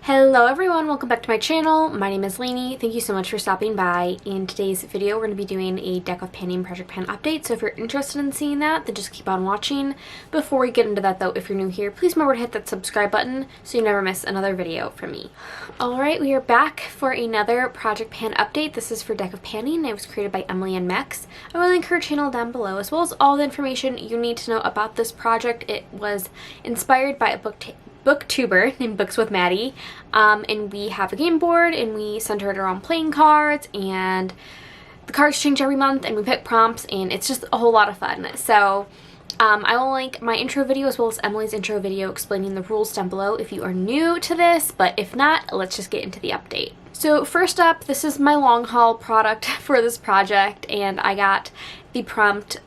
Hello everyone, welcome back to my channel. My name is Lainey. Thank you so much for stopping by. In today's video, we're going to be doing a deck of panning project pan update, so if you're interested in seeing that, then just keep on watching. Before we get into that though, if you're new here, please remember to hit that subscribe button so you never miss another video from me. Alright, we are back for another project pan update. This is for deck of panning. It was created by Emily and Mex. I will link her channel down below as well as all the information you need to know about this project. It was inspired by a booktuber named Books with Maddie, and we have a game board and we center it around playing cards, and the cards change every month and we pick prompts, and it's just a whole lot of fun. So I will link my intro video as well as Emily's intro video explaining the rules down below if you are new to this, but if not, let's just get into the update. So first up, this is my long haul product for this project, and I got the prompt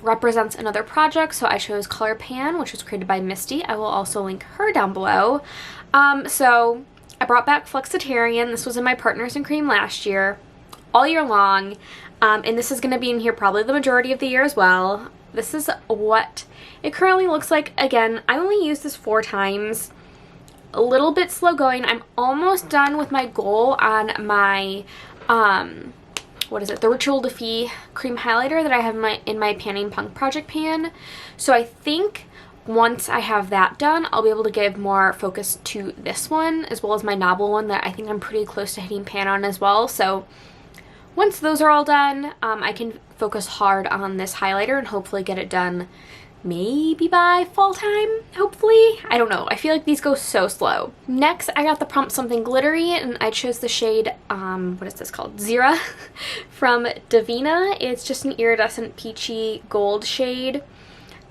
represents another project, so I chose Color Pan, which was created by Misty. I will also link her down below. So I brought back Flexitarian. This was in my Partners in Cream last year, all year long, and this is going to be in here probably the majority of the year as well. This is what it currently looks like. Again, I only used this 4 times. A little bit slow going. I'm almost done with my goal on my the Ritual Defy cream highlighter that I have in my Panning Punk project pan. So I think once I have that done, I'll be able to give more focus to this one as well as my Novel one that I think I'm pretty close to hitting pan on as well. So once those are all done, I can focus hard on this highlighter and hopefully get it done maybe by fall time, hopefully. I don't know. I feel like these go so slow. Next, I got the prompt Something Glittery, and I chose the shade, what is this called? Zira from Davina. It's just an iridescent peachy gold shade.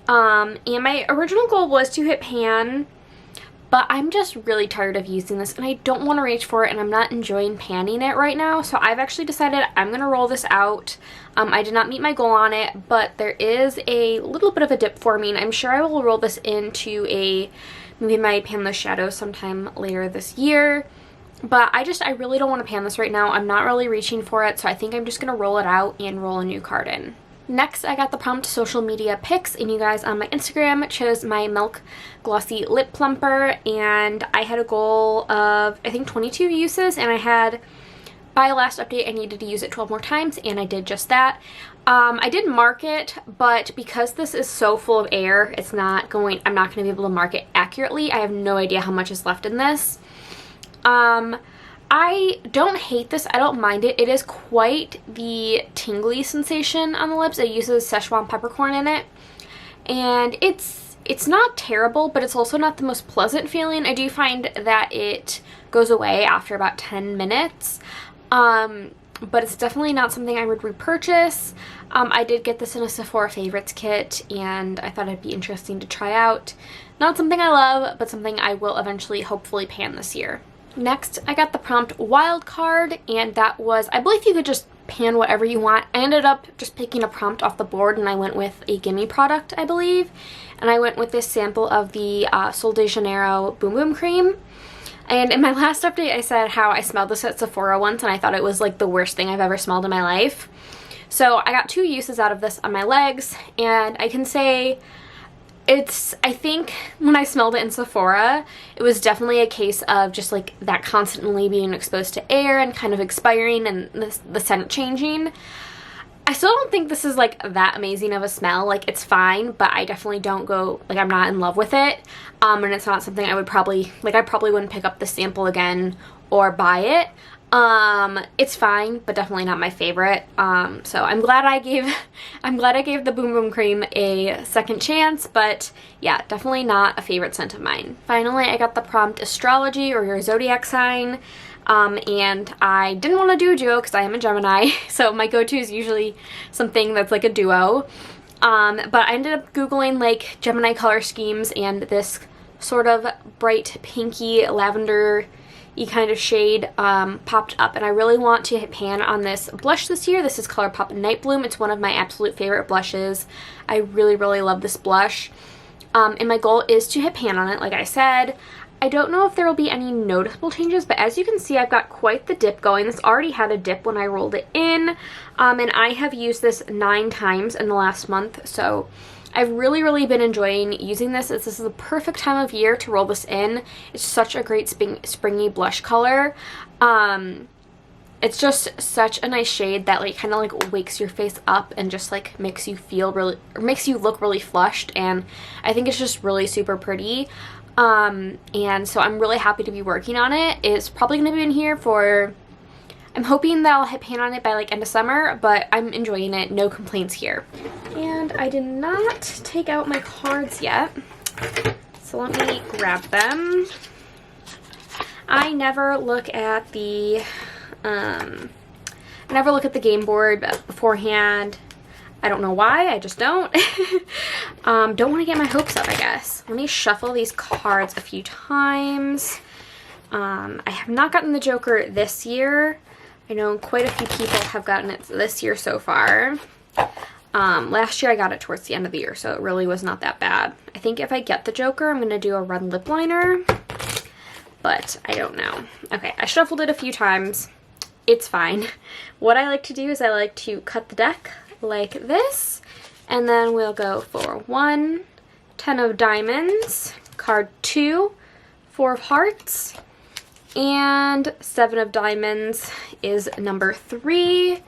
And my original goal was to hit pan, but I'm just really tired of using this and I don't want to reach for it, and I'm not enjoying panning it right now. So I've actually decided I'm going to roll this out. I did not meet my goal on it, but there is a little bit of a dip forming. I'm sure I will roll this into maybe my Panless Shadows sometime later this year. But I really don't want to pan this right now. I'm not really reaching for it, so I think I'm just going to roll it out and roll a new card in. Next, I got the prompt Social Media Picks, and you guys on my Instagram chose my Milk Glossy Lip Plumper, and I had a goal of, I think, 22 uses, and by last update, I needed to use it 12 more times, and I did just that. I did mark it, but because this is so full of air, I'm not going to be able to mark it accurately. I have no idea how much is left in this. I don't hate this. I don't mind it. It is quite the tingly sensation on the lips. It uses Szechuan peppercorn in it, and it's not terrible, but it's also not the most pleasant feeling. I do find that it goes away after about 10 minutes, but it's definitely not something I would repurchase. I did get this in a Sephora Favorites kit, and I thought it'd be interesting to try out. Not something I love, but something I will eventually hopefully pan this year. Next, I got the prompt Wildcard, and that was, I believe you could just pan whatever you want. I ended up just picking a prompt off the board, and I went with a Gimme product, I believe. And I went with this sample of the Sol de Janeiro Boom Boom Cream. And in my last update, I said how I smelled this at Sephora once, and I thought it was like the worst thing I've ever smelled in my life. So I got 2 uses out of this on my legs, and I can say I think when I smelled it in Sephora, it was definitely a case of just like that constantly being exposed to air and kind of expiring and the scent changing. I still don't think this is like that amazing of a smell. Like, it's fine, but I definitely don't go, like, I'm not in love with it. And it's not something I probably wouldn't pick up the sample again or buy it. It's fine, but definitely not my favorite. So I'm glad I gave the Boom Boom Cream a second chance, but yeah, definitely not a favorite scent of mine. Finally, I got the prompt Astrology or Your Zodiac Sign, and I didn't want to do a duo because I am a Gemini, so my go-to is usually something that's like a duo. But I ended up Googling like Gemini color schemes, and this sort of bright pinky lavender kind of shade popped up, and I really want to hit pan on this blush this year. This is ColourPop Night Bloom. It's one of my absolute favorite blushes. I really love this blush, and my goal is to hit pan on it, like I said. I don't know if there will be any noticeable changes, but as you can see, I've got quite the dip going. This already had a dip when I rolled it in, and I have used this 9 times in the last month, so I've really been enjoying using this. This is the perfect time of year to roll this in. It's such a great springy blush color. It's just such a nice shade that like kind of like wakes your face up and just like makes you feel really, or makes you look really flushed, and I think it's just really super pretty. And so I'm really happy to be working on it. It's probably going to be in here for, I'm hoping that I'll hit pan on it by like end of summer, but I'm enjoying it. No complaints here. And I did not take out my cards yet, so let me grab them. I never look at the game board beforehand. I don't know why, I just don't. Don't want to get my hopes up, I guess. Let me shuffle these cards a few times. I have not gotten the Joker this year. I know quite a few people have gotten it this year so far. Last year I got it towards the end of the year, so it really was not that bad. I think if I get the Joker, I'm going to do a red lip liner, but I don't know. Okay, I shuffled it a few times. It's fine. What I like to do is I like to cut the deck like this, and then we'll go for 1, 10 of diamonds, card 2, 4 of hearts, and 7 of diamonds is number 3.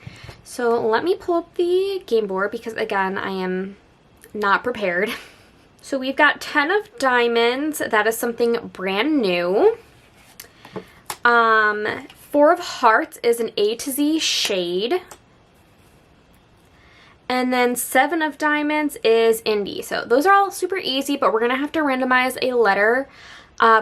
So let me pull up the game board because again, I am not prepared. So we've got 10 of diamonds. That is something brand new. 4 of hearts is an A to Z shade. And then 7 of diamonds is indie. So those are all super easy, but we're going to have to randomize a letter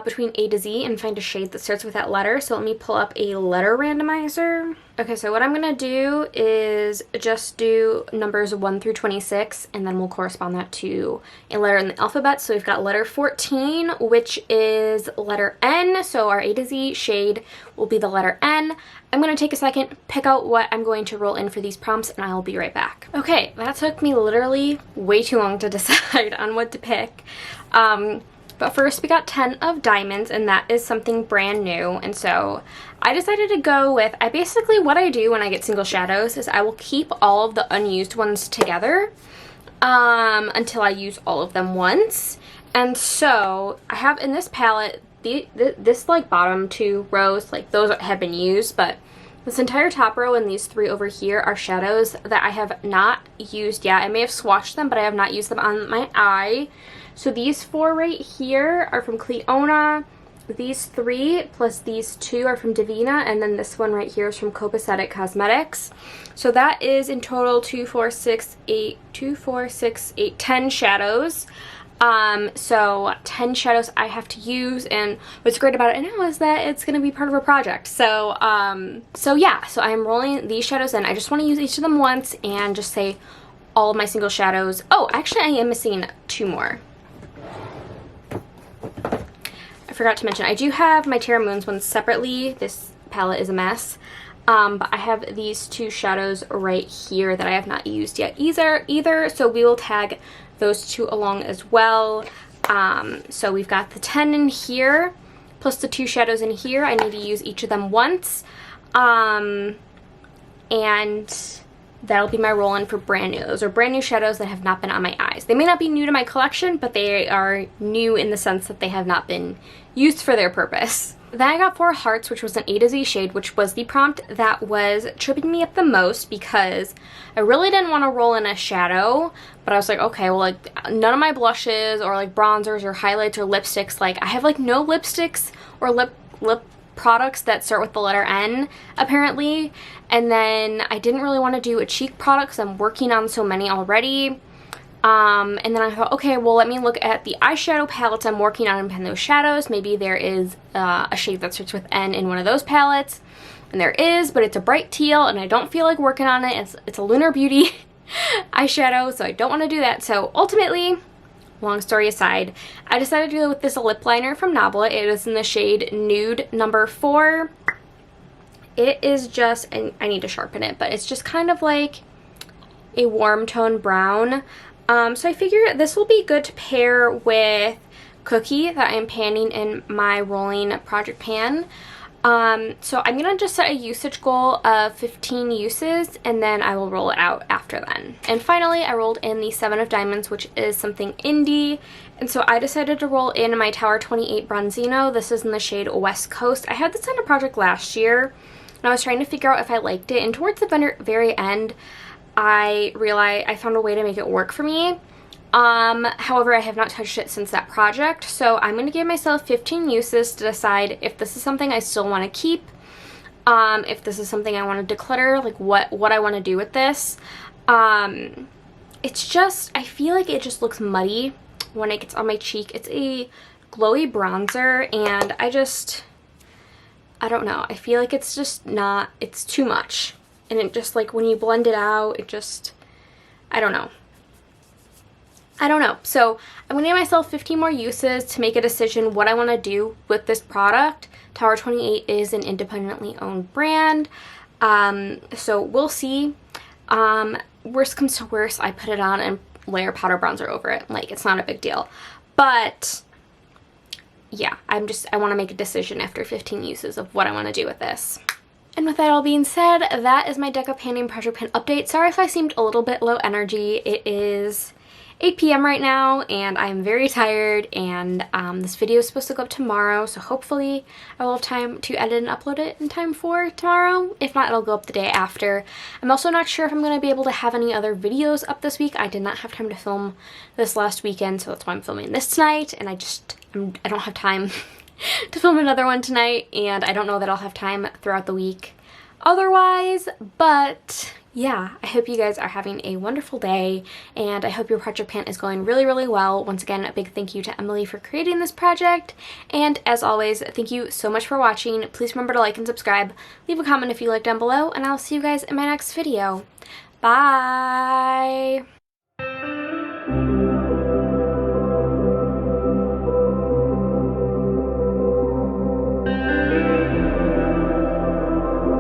between A to Z and find a shade that starts with that letter. So let me pull up a letter randomizer. Okay, so what I'm going to do is just do numbers 1 through 26, and then we'll correspond that to a letter in the alphabet. So we've got letter 14, which is letter N. So our A to Z shade will be the letter N. I'm going to take a second, pick out what I'm going to roll in for these prompts, and I will be right back. Okay, that took me literally way too long to decide on what to pick. But first we got 10 of diamonds, and that is something brand new. And so I decided to go with, what I do when I get single shadows is I will keep all of the unused ones together until I use all of them once. And so I have in this palette, this like bottom 2 rows, like those have been used, but this entire top row and these 3 over here are shadows that I have not used yet. I may have swatched them, but I have not used them on my eye. So these 4 right here are from Cleona. These 3 plus these 2 are from Divina, and then this one right here is from Copacetic Cosmetics. So that is in total 10 shadows. So 10 shadows I have to use, and what's great about it now is that it's going to be part of a project. So yeah, so I'm rolling these shadows in. I just want to use each of them once and just say all of my single shadows. Oh, actually I am missing 2 more. I forgot to mention, I do have my Terra Moons ones separately. This palette is a mess. But I have these 2 shadows right here that I have not used yet either. So we will tag those 2 along as well. So we've got the 10 in here, plus the 2 shadows in here. I need to use each of them once. And that'll be my roll-in for brand new. Those are brand new shadows that have not been on my eyes. They may not be new to my collection, but they are new in the sense that they have not been used for their purpose. Then I got 4 hearts, which was an A to Z shade, which was the prompt that was tripping me up the most because I really didn't want to roll in a shadow, but I was like, okay, well, like none of my blushes or like bronzers or highlights or lipsticks, like I have like no lipsticks or lip products that start with the letter N apparently. And then I didn't really want to do a cheek product because I'm working on so many already. And then I thought, okay, well, let me look at the eyeshadow palettes I'm working on and pen those shadows. Maybe there is a shade that starts with N in one of those palettes. And there is, but it's a bright teal and I don't feel like working on it. It's a Lunar Beauty eyeshadow, so I don't want to do that. So ultimately, long story aside, I decided to go with this lip liner from Nabla. It is in the shade Nude number 4. It is just, and I need to sharpen it, but it's just kind of like a warm tone brown. So I figure this will be good to pair with Cookie that I am panning in my rolling project pan. So I'm gonna just set a usage goal of 15 uses, and then I will roll it out after then. And finally, I rolled in the 7 of Diamonds, which is something indie, and so I decided to roll in my Tower 28 Bronzino. This is in the shade West Coast. I had this on a project last year, and I was trying to figure out if I liked it, and towards the very end, I realized I found a way to make it work for me. However, I have not touched it since that project, so I'm going to give myself 15 uses to decide if this is something I still want to keep, if this is something I want to declutter, like what I want to do with this. It's just, I feel like it just looks muddy when it gets on my cheek. It's a glowy bronzer, and I don't know, I feel like it's just not, it's too much, and it just, like, when you blend it out, it just, I don't know. So I'm going to give myself 15 more uses to make a decision what I want to do with this product. Tower 28 is an independently owned brand, so we'll see. Worst comes to worst, I put it on and layer powder bronzer over it. Like, it's not a big deal. But yeah, I want to make a decision after 15 uses of what I want to do with this. And with that all being said, that is my Deca Painting Project Pan update. Sorry if I seemed a little bit low energy. It is 8 p.m. right now, and I'm very tired, and this video is supposed to go up tomorrow, so hopefully I will have time to edit and upload it in time for tomorrow. If not, it'll go up the day after. I'm also not sure if I'm going to be able to have any other videos up this week. I did not have time to film this last weekend, so that's why I'm filming this tonight, and I don't have time to film another one tonight, and I don't know that I'll have time throughout the week otherwise, but yeah, I hope you guys are having a wonderful day, and I hope your project pan is going really, really well. Once again, a big thank you to Emily for creating this project, and as always, thank you so much for watching. Please remember to like and subscribe, leave a comment if you like down below, and I'll see you guys in my next video. Bye!